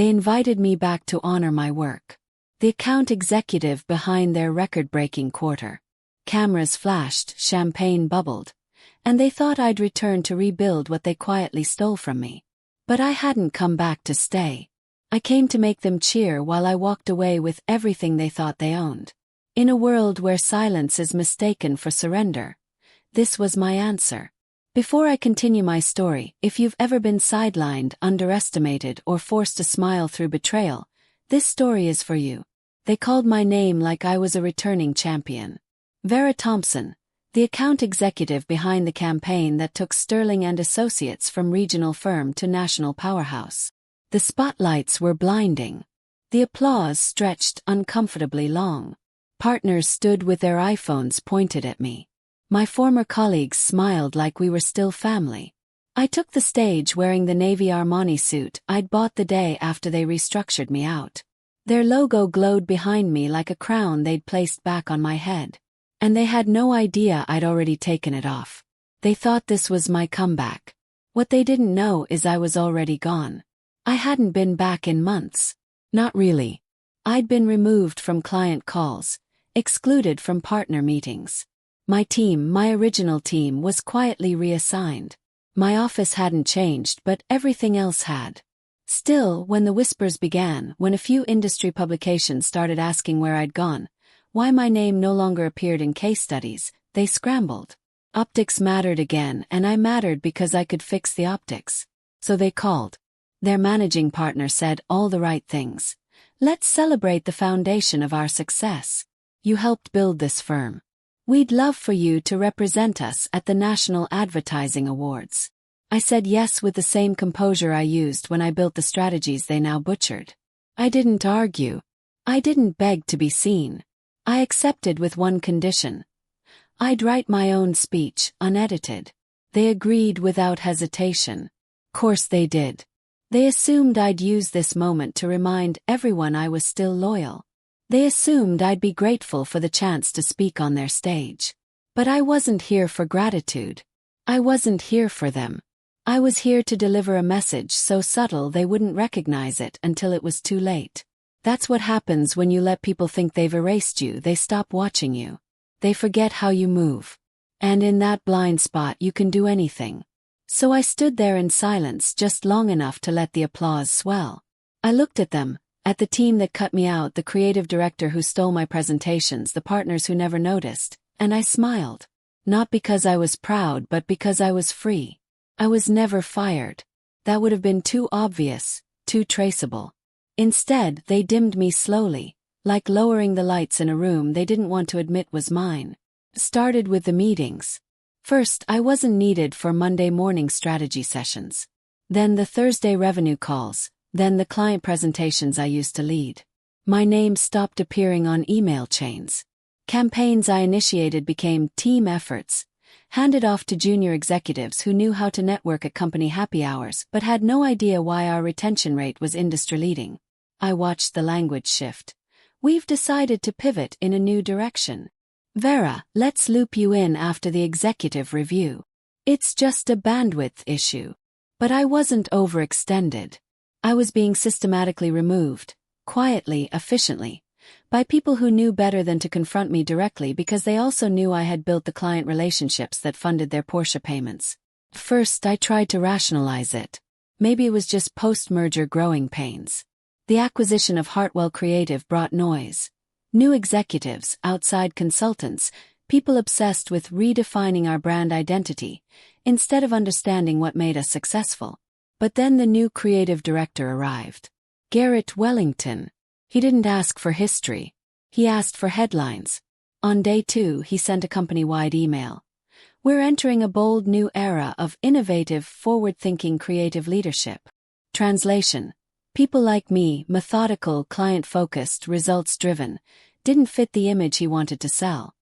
They invited me back to honor my work. The account executive behind their record-breaking quarter. Cameras flashed, champagne bubbled, and they thought I'd return to rebuild what they quietly stole from me. But I hadn't come back to stay. I came to make them cheer while I walked away with everything they thought they owned. In a world where silence is mistaken for surrender, this was my answer. Before I continue my story, if you've ever been sidelined, underestimated, or forced to smile through betrayal, this story is for you. They called my name like I was a returning champion. Vera Thompson, the account executive behind the campaign that took Sterling and Associates from regional firm to national powerhouse. The spotlights were blinding. The applause stretched uncomfortably long. Partners stood with their iPhones pointed at me. My former colleagues smiled like we were still family. I took the stage wearing the navy Armani suit I'd bought the day after they restructured me out. Their logo glowed behind me like a crown they'd placed back on my head. And they had no idea I'd already taken it off. They thought this was my comeback. What they didn't know is I was already gone. I hadn't been back in months. Not really. I'd been removed from client calls, excluded from partner meetings. My team, my original team, was quietly reassigned. My office hadn't changed, but everything else had. Still, when the whispers began, when a few industry publications started asking where I'd gone, why my name no longer appeared in case studies, they scrambled. Optics mattered again, and I mattered because I could fix the optics. So they called. Their managing partner said all the right things. Let's celebrate the foundation of our success. You helped build this firm. We'd love for you to represent us at the National Advertising Awards. I said yes with the same composure I used when I built the strategies they now butchered. I didn't argue. I didn't beg to be seen. I accepted with one condition. I'd write my own speech, unedited. They agreed without hesitation. Course they did. They assumed I'd use this moment to remind everyone I was still loyal. They assumed I'd be grateful for the chance to speak on their stage. But I wasn't here for gratitude. I wasn't here for them. I was here to deliver a message so subtle they wouldn't recognize it until it was too late. That's what happens when you let people think they've erased you. They stop watching you. They forget how you move. And in that blind spot you can do anything. So I stood there in silence just long enough to let the applause swell. I looked at them. At the team that cut me out, the creative director who stole my presentations, the partners who never noticed, and I smiled. Not because I was proud, but because I was free. I was never fired. That would have been too obvious, too traceable. Instead, they dimmed me slowly, like lowering the lights in a room they didn't want to admit was mine. Started with the meetings. First, I wasn't needed for Monday morning strategy sessions. Then the Thursday revenue calls. Then the client presentations I used to lead. My name stopped appearing on email chains. Campaigns I initiated became team efforts, handed off to junior executives who knew how to network at company happy hours but had no idea why our retention rate was industry-leading. I watched the language shift. We've decided to pivot in a new direction. Vera, let's loop you in after the executive review. It's just a bandwidth issue. But I wasn't overextended. I was being systematically removed, quietly, efficiently, by people who knew better than to confront me directly because they also knew I had built the client relationships that funded their Porsche payments. First, I tried to rationalize it. Maybe it was just post-merger growing pains. The acquisition of Hartwell Creative brought noise. New executives, outside consultants, people obsessed with redefining our brand identity, instead of understanding what made us successful. But then the new creative director arrived. Garrett Wellington. He didn't ask for history. He asked for headlines. On day 2, he sent a company-wide email. We're entering a bold new era of innovative, forward-thinking creative leadership. Translation. People like me, methodical, client-focused, results-driven, didn't fit the image he wanted to sell.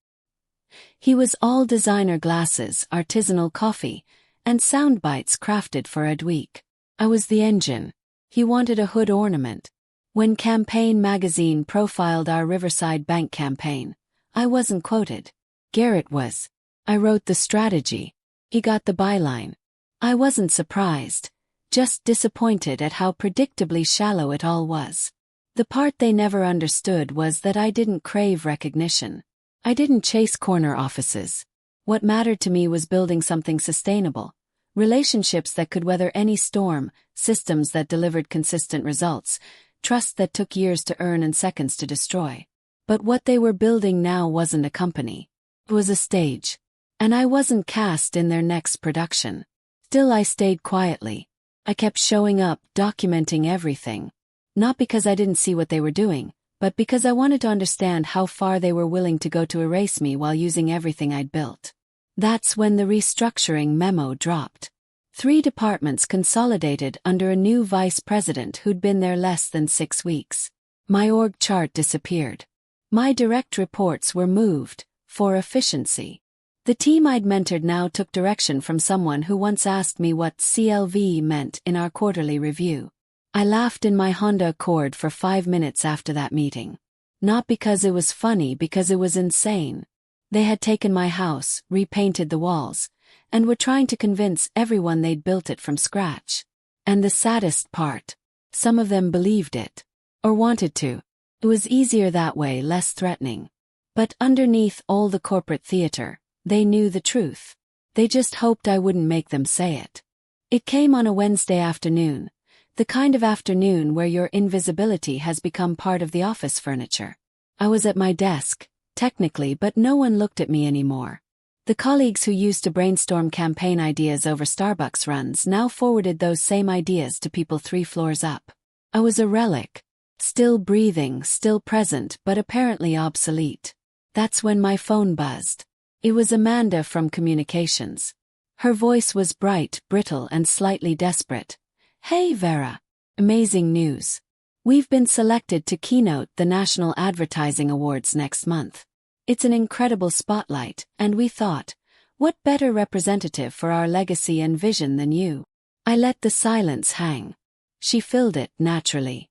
He was all designer glasses, artisanal coffee, and sound bites crafted for Ed Week. I was the engine. He wanted a hood ornament. When Campaign magazine profiled our Riverside Bank campaign, I wasn't quoted. Garrett was. I wrote the strategy. He got the byline. I wasn't surprised. just disappointed at how predictably shallow it all was. The part they never understood was that I didn't crave recognition. I didn't chase corner offices. What mattered to me was building something sustainable. Relationships that could weather any storm, systems that delivered consistent results, trust that took years to earn and seconds to destroy. But what they were building now wasn't a company. It was a stage. And I wasn't cast in their next production. Still, I stayed quietly. I kept showing up, documenting everything. Not because I didn't see what they were doing, but because I wanted to understand how far they were willing to go to erase me while using everything I'd built. That's when the restructuring memo dropped. 3 departments consolidated under a new vice president who'd been there less than 6 weeks. My org chart disappeared. My direct reports were moved, for efficiency. The team I'd mentored now took direction from someone who once asked me what CLV meant in our quarterly review. I laughed in my Honda Accord for 5 minutes after that meeting. Not because it was funny, because it was insane. They had taken my house, repainted the walls, and were trying to convince everyone they'd built it from scratch. And the saddest part, some of them believed it. Or wanted to. It was easier that way, less threatening. But underneath all the corporate theater, they knew the truth. They just hoped I wouldn't make them say it. It came on a Wednesday afternoon, the kind of afternoon where your invisibility has become part of the office furniture. I was at my desk, technically, but no one looked at me anymore. The colleagues who used to brainstorm campaign ideas over Starbucks runs now forwarded those same ideas to people 3 floors up. I was a relic. Still breathing, still present, but apparently obsolete. That's when my phone buzzed. It was Amanda from communications. Her voice was bright, brittle, and slightly desperate. "Hey Vera. Amazing news. We've been selected to keynote the National Advertising Awards next month. It's an incredible spotlight, and we thought, what better representative for our legacy and vision than you?" I let the silence hang. She filled it naturally.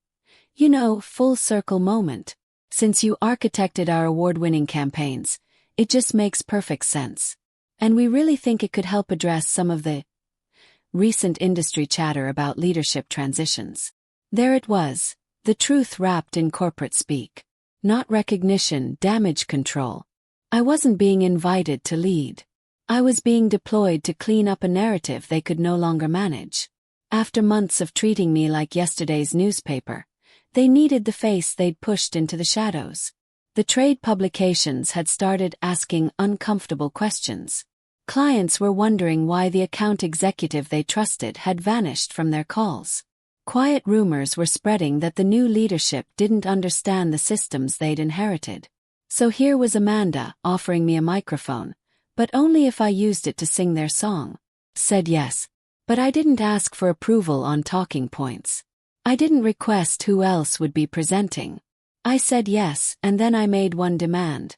"You know, full circle moment. Since you architected our award-winning campaigns, it just makes perfect sense. And we really think it could help address some of the recent industry chatter about leadership transitions." There it was, the truth wrapped in corporate speak. Not recognition, damage control. I wasn't being invited to lead. I was being deployed to clean up a narrative they could no longer manage. After months of treating me like yesterday's newspaper, they needed the face they'd pushed into the shadows. The trade publications had started asking uncomfortable questions. Clients were wondering why the account executive they trusted had vanished from their calls. Quiet rumors were spreading that the new leadership didn't understand the systems they'd inherited. So here was Amanda offering me a microphone, but only if I used it to sing their song. Said yes. But I didn't ask for approval on talking points. I didn't request who else would be presenting. I said yes, and then I made one demand.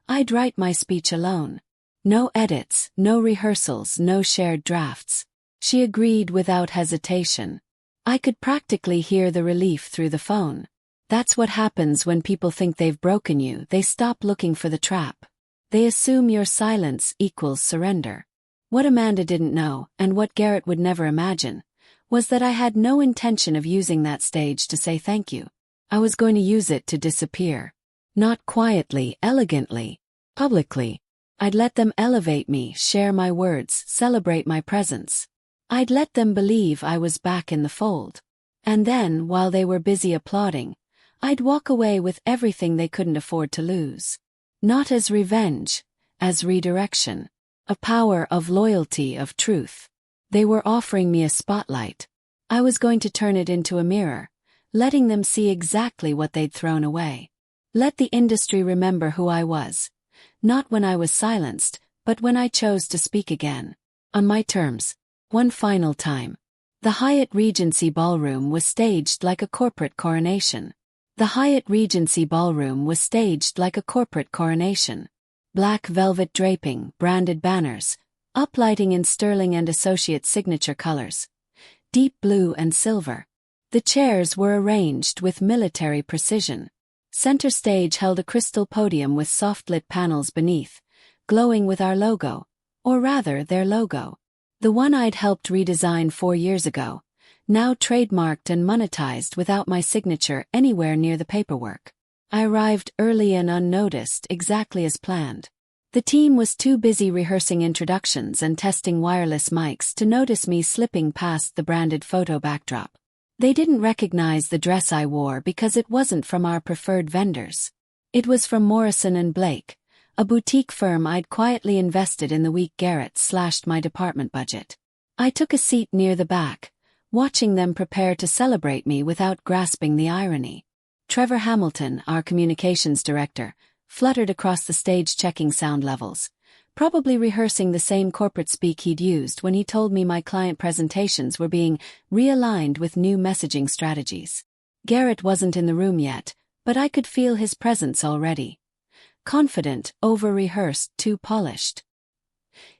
I'd write my speech alone. No edits, no rehearsals, no shared drafts. She agreed without hesitation. I could practically hear the relief through the phone. That's what happens when people think they've broken you. They stop looking for the trap. They assume your silence equals surrender. What Amanda didn't know, and what Garrett would never imagine, was that I had no intention of using that stage to say thank you. I was going to use it to disappear. Not quietly, elegantly, publicly. I'd let them elevate me, share my words, celebrate my presence. I'd let them believe I was back in the fold. And then, while they were busy applauding, I'd walk away with everything they couldn't afford to lose. Not as revenge, as redirection. A power of loyalty, of truth. They were offering me a spotlight. I was going to turn it into a mirror, letting them see exactly what they'd thrown away. Let the industry remember who I was. Not when I was silenced, but when I chose to speak again. On my terms. One final time. The Hyatt Regency Ballroom was staged like a corporate coronation. The Hyatt Regency Ballroom was staged like a corporate coronation. Black velvet draping, branded banners, uplighting in Sterling and Associates signature colors. Deep blue and silver. The chairs were arranged with military precision. Center stage held a crystal podium with soft-lit panels beneath, glowing with our logo, or rather their logo. The one I'd helped redesign 4 years ago, now trademarked and monetized without my signature anywhere near the paperwork. I arrived early and unnoticed, exactly as planned. The team was too busy rehearsing introductions and testing wireless mics to notice me slipping past the branded photo backdrop. They didn't recognize the dress I wore because it wasn't from our preferred vendors. It was from Morrison & Blake, a boutique firm I'd quietly invested in the week Garrett slashed my department budget. I took a seat near the back, watching them prepare to celebrate me without grasping the irony. Trevor Hamilton, our communications director, fluttered across the stage checking sound levels, probably rehearsing the same corporate speak he'd used when he told me my client presentations were being realigned with new messaging strategies. Garrett wasn't in the room yet, but I could feel his presence already. Confident, over-rehearsed, too polished.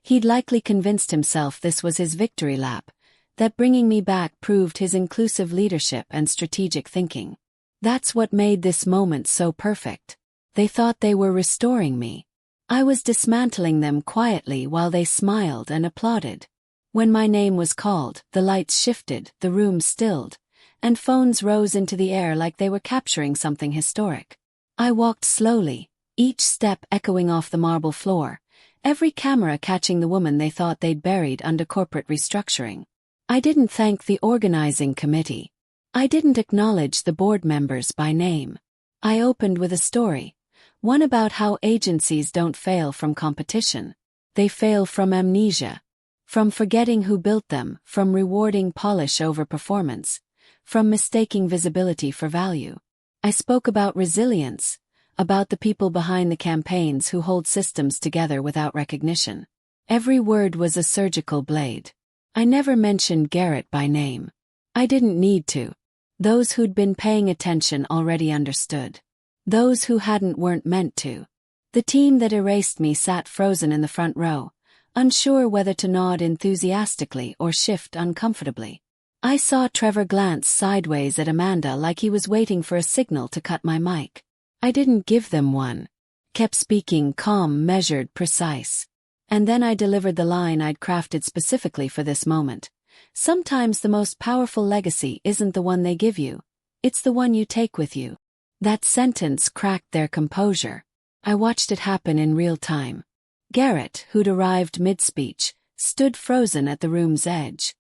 He'd likely convinced himself this was his victory lap, that bringing me back proved his inclusive leadership and strategic thinking. That's what made this moment so perfect. They thought they were restoring me. I was dismantling them quietly while they smiled and applauded. When my name was called, the lights shifted, the room stilled, and phones rose into the air like they were capturing something historic. I walked slowly, each step echoing off the marble floor, every camera catching the woman they thought they'd buried under corporate restructuring. I didn't thank the organizing committee. I didn't acknowledge the board members by name. I opened with a story, one about how agencies don't fail from competition. They fail from amnesia, from forgetting who built them, from rewarding polish over performance, from mistaking visibility for value. I spoke about resilience, about the people behind the campaigns who hold systems together without recognition. Every word was a surgical blade. I never mentioned Garrett by name. I didn't need to. Those who'd been paying attention already understood. Those who hadn't weren't meant to. The team that erased me sat frozen in the front row, unsure whether to nod enthusiastically or shift uncomfortably. I saw Trevor glance sideways at Amanda like he was waiting for a signal to cut my mic. I didn't give them one. Kept speaking calm, measured, precise. And then I delivered the line I'd crafted specifically for this moment. Sometimes the most powerful legacy isn't the one they give you. It's the one you take with you. That sentence cracked their composure. I watched it happen in real time. Garrett, who'd arrived mid-speech, stood frozen at the room's edge.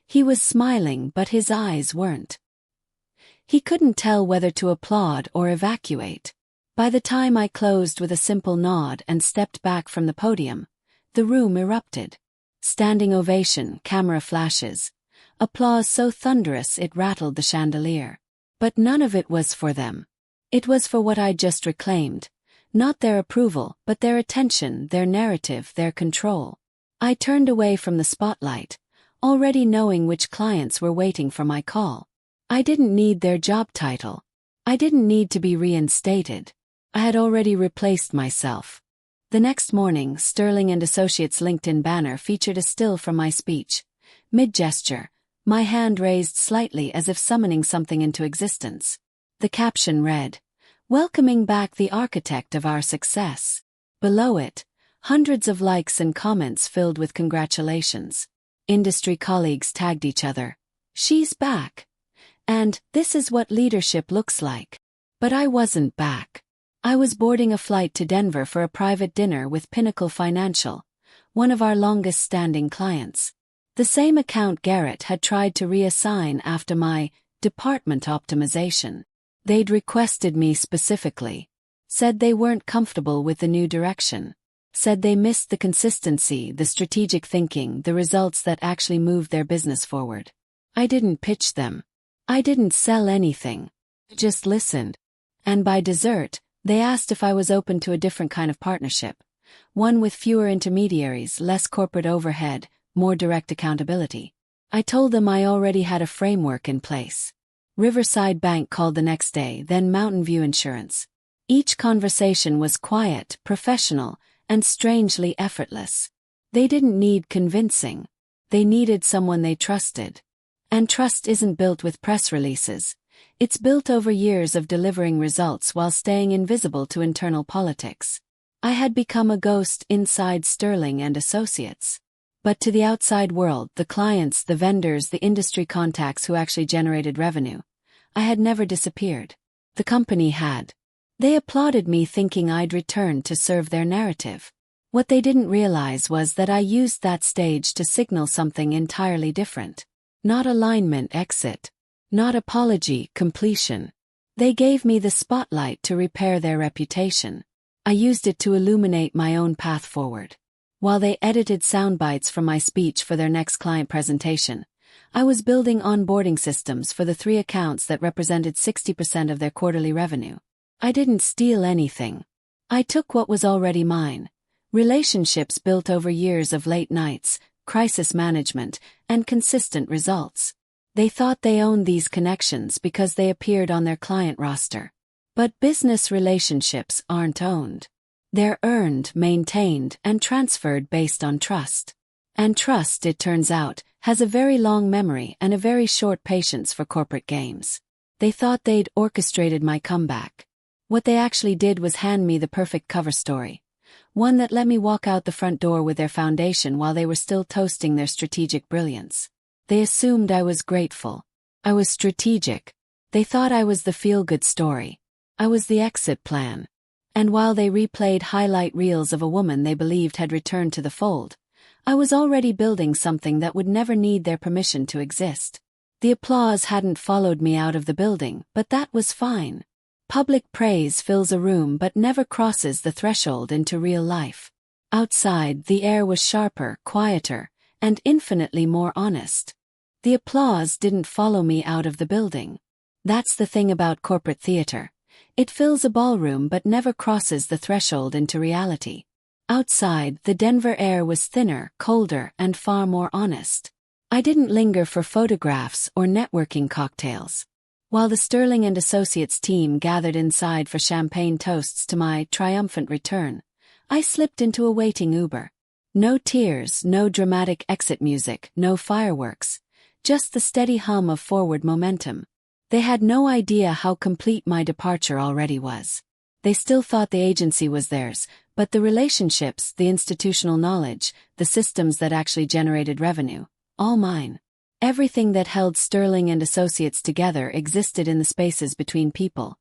He was smiling, but his eyes weren't. He couldn't tell whether to applaud or evacuate. By the time I closed with a simple nod and stepped back from the podium, the room erupted. Standing ovation, camera flashes, applause so thunderous it rattled the chandelier. But none of it was for them. It was for what I'd just reclaimed. Not their approval, but their attention, their narrative, their control. I turned away from the spotlight, already knowing which clients were waiting for my call. I didn't need their job title. I didn't need to be reinstated. I had already replaced myself. The next morning, Sterling & Associates' LinkedIn banner featured a still from my speech. Mid-gesture, my hand raised slightly as if summoning something into existence. The caption read, "Welcoming back the architect of our success." Below it, hundreds of likes and comments filled with congratulations. Industry colleagues tagged each other. "She's back." And, "This is what leadership looks like." But I wasn't back. I was boarding a flight to Denver for a private dinner with Pinnacle Financial, one of our longest-standing clients. The same account Garrett had tried to reassign after my department optimization. They'd requested me specifically. Said they weren't comfortable with the new direction. Said they missed the consistency, the strategic thinking, the results that actually moved their business forward. I didn't pitch them. I didn't sell anything. I just listened. And by dessert, they asked if I was open to a different kind of partnership. One with fewer intermediaries, less corporate overhead, more direct accountability. I told them I already had a framework in place. Riverside Bank called the next day, then Mountain View Insurance. Each conversation was quiet, professional, and strangely effortless. They didn't need convincing. They needed someone they trusted. And trust isn't built with press releases. It's built over years of delivering results while staying invisible to internal politics. I had become a ghost inside Sterling & Associates. But to the outside world, the clients, the vendors, the industry contacts who actually generated revenue, I had never disappeared. The company had. They applauded me thinking I'd returned to serve their narrative. What they didn't realize was that I used that stage to signal something entirely different. Not alignment, exit. Not apology, completion. They gave me the spotlight to repair their reputation. I used it to illuminate my own path forward. While they edited soundbites from my speech for their next client presentation, I was building onboarding systems for the 3 accounts that represented 60% of their quarterly revenue. I didn't steal anything. I took what was already mine. Relationships built over years of late nights, crisis management, and consistent results. They thought they owned these connections because they appeared on their client roster. But business relationships aren't owned. They're earned, maintained, and transferred based on trust. And trust, it turns out, has a very long memory and a very short patience for corporate games. They thought they'd orchestrated my comeback. What they actually did was hand me the perfect cover story. One that let me walk out the front door with their foundation while they were still toasting their strategic brilliance. They assumed I was grateful. I was strategic. They thought I was the feel-good story. I was the exit plan. And while they replayed highlight reels of a woman they believed had returned to the fold, I was already building something that would never need their permission to exist. The applause hadn't followed me out of the building, but that was fine. Public praise fills a room but never crosses the threshold into real life. Outside, the air was sharper, quieter, and infinitely more honest. The applause didn't follow me out of the building. That's the thing about corporate theater. It fills a ballroom but never crosses the threshold into reality. Outside, the Denver air was thinner, colder, and far more honest. I didn't linger for photographs or networking cocktails. While the Sterling and Associates team gathered inside for champagne toasts to my triumphant return, I slipped into a waiting Uber. No tears, no dramatic exit music, no fireworks. Just the steady hum of forward momentum. They had no idea how complete my departure already was. They still thought the agency was theirs, but the relationships, the institutional knowledge, the systems that actually generated revenue, all mine. Everything that held Sterling and Associates together existed in the spaces between people,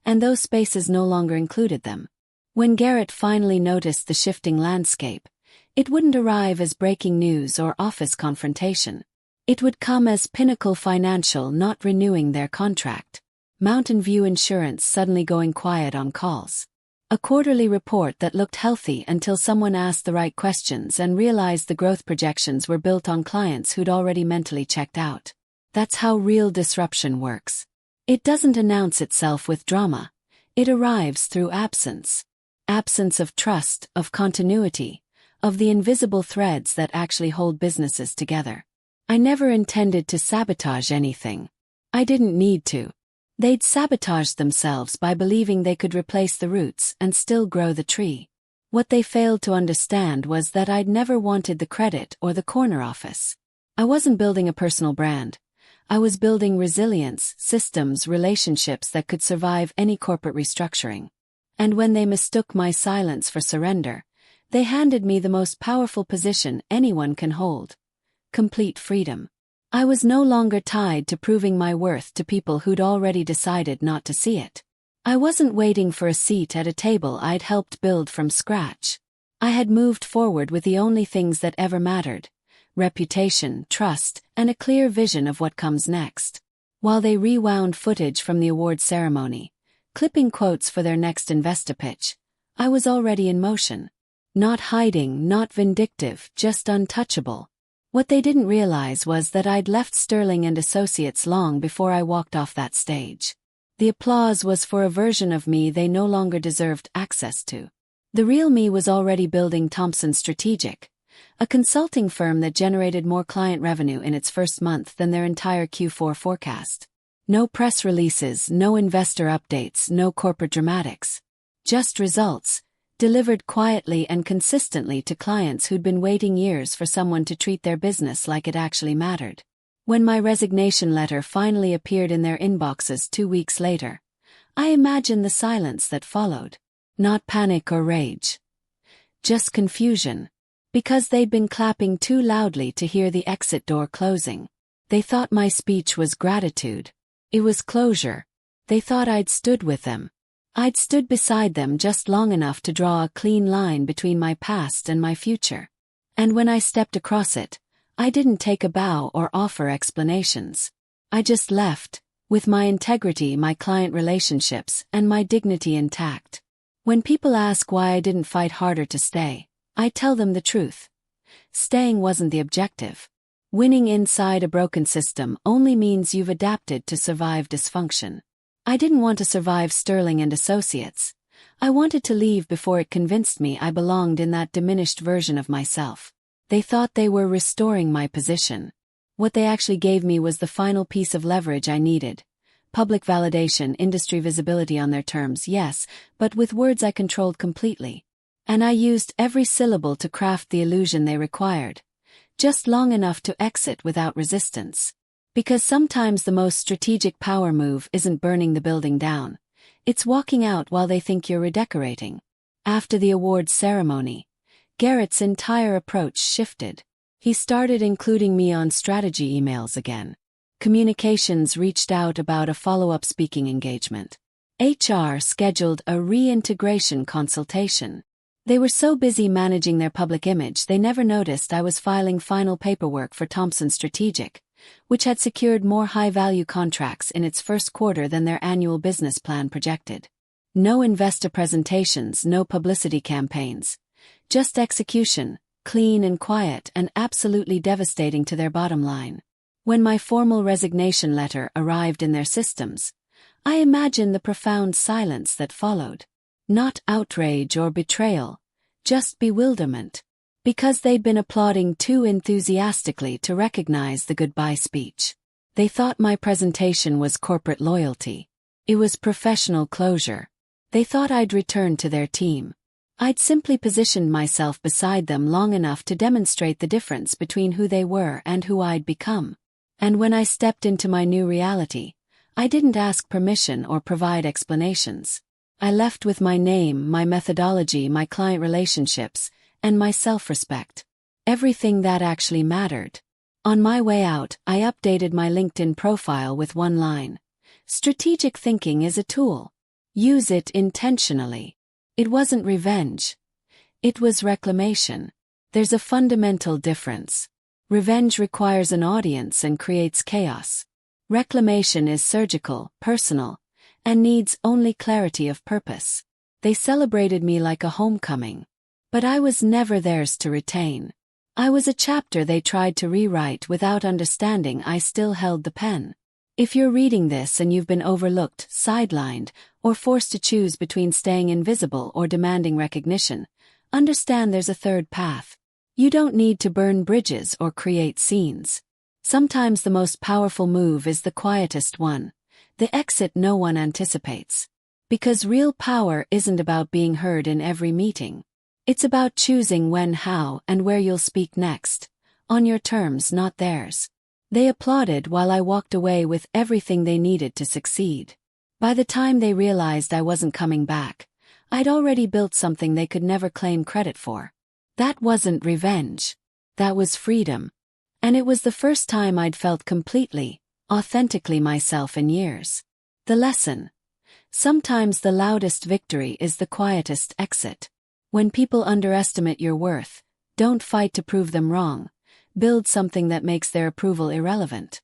and those spaces no longer included them. When Garrett finally noticed the shifting landscape, it wouldn't arrive as breaking news or office confrontation. It would come as Pinnacle Financial not renewing their contract. Mountain View Insurance suddenly going quiet on calls. A quarterly report that looked healthy until someone asked the right questions and realized the growth projections were built on clients who'd already mentally checked out. That's how real disruption works. It doesn't announce itself with drama. It arrives through absence. Absence of trust, of continuity, of the invisible threads that actually hold businesses together. I never intended to sabotage anything. I didn't need to. They'd sabotaged themselves by believing they could replace the roots and still grow the tree. What they failed to understand was that I'd never wanted the credit or the corner office. I wasn't building a personal brand. I was building resilience, systems, relationships that could survive any corporate restructuring. And when they mistook my silence for surrender, they handed me the most powerful position anyone can hold. Complete freedom. I was no longer tied to proving my worth to people who'd already decided not to see it. I wasn't waiting for a seat at a table I'd helped build from scratch. I had moved forward with the only things that ever mattered: reputation, trust, and a clear vision of what comes next. While they rewound footage from the award ceremony, clipping quotes for their next investor pitch, I was already in motion. Not hiding, not vindictive, just untouchable. What they didn't realize was that I'd left Sterling and Associates long before I walked off that stage. The applause was for a version of me they no longer deserved access to. The real me was already building Thompson Strategic, a consulting firm that generated more client revenue in its first month than their entire Q4 forecast. No press releases, no investor updates, no corporate dramatics. Just results, delivered quietly and consistently to clients who'd been waiting years for someone to treat their business like it actually mattered. When my resignation letter finally appeared in their inboxes 2 weeks later, I imagined the silence that followed. Not panic or rage. Just confusion. Because they'd been clapping too loudly to hear the exit door closing. They thought my speech was gratitude. It was closure. They thought I'd stood with them. I'd stood beside them just long enough to draw a clean line between my past and my future. And when I stepped across it, I didn't take a bow or offer explanations. I just left, with my integrity, my client relationships, and my dignity intact. When people ask why I didn't fight harder to stay, I tell them the truth. Staying wasn't the objective. Winning inside a broken system only means you've adapted to survive dysfunction. I didn't want to survive Sterling and Associates. I wanted to leave before it convinced me I belonged in that diminished version of myself. They thought they were restoring my position. What they actually gave me was the final piece of leverage I needed. Public validation, industry visibility on their terms, yes, but with words I controlled completely. And I used every syllable to craft the illusion they required. Just long enough to exit without resistance. Because sometimes the most strategic power move isn't burning the building down. It's walking out while they think you're redecorating. After the awards ceremony, Garrett's entire approach shifted. He started including me on strategy emails again. Communications reached out about a follow-up speaking engagement. HR scheduled a reintegration consultation. They were so busy managing their public image they never noticed I was filing final paperwork for Thomson Strategic, which had secured more high-value contracts in its first quarter than their annual business plan projected. No investor presentations, no publicity campaigns. Just execution, clean and quiet and absolutely devastating to their bottom line. When my formal resignation letter arrived in their systems, I imagined the profound silence that followed. Not outrage or betrayal, just bewilderment. Because they'd been applauding too enthusiastically to recognize the goodbye speech. They thought my presentation was corporate loyalty. It was professional closure. They thought I'd returned to their team. I'd simply positioned myself beside them long enough to demonstrate the difference between who they were and who I'd become. And when I stepped into my new reality, I didn't ask permission or provide explanations. I left with my name, my methodology, my client relationships, and my self-respect. Everything that actually mattered. On my way out, I updated my LinkedIn profile with one line. Strategic thinking is a tool. Use it intentionally. It wasn't revenge. It was reclamation. There's a fundamental difference. Revenge requires an audience and creates chaos. Reclamation is surgical, personal, and needs only clarity of purpose. They celebrated me like a homecoming. But I was never theirs to retain. I was a chapter they tried to rewrite without understanding I still held the pen. If you're reading this and you've been overlooked, sidelined, or forced to choose between staying invisible or demanding recognition, understand there's a third path. You don't need to burn bridges or create scenes. Sometimes the most powerful move is the quietest one, the exit no one anticipates. Because real power isn't about being heard in every meeting. It's about choosing when, how, and where you'll speak next. On your terms, not theirs. They applauded while I walked away with everything they needed to succeed. By the time they realized I wasn't coming back, I'd already built something they could never claim credit for. That wasn't revenge. That was freedom. And it was the first time I'd felt completely, authentically myself in years. The lesson. Sometimes the loudest victory is the quietest exit. When people underestimate your worth, don't fight to prove them wrong. Build something that makes their approval irrelevant.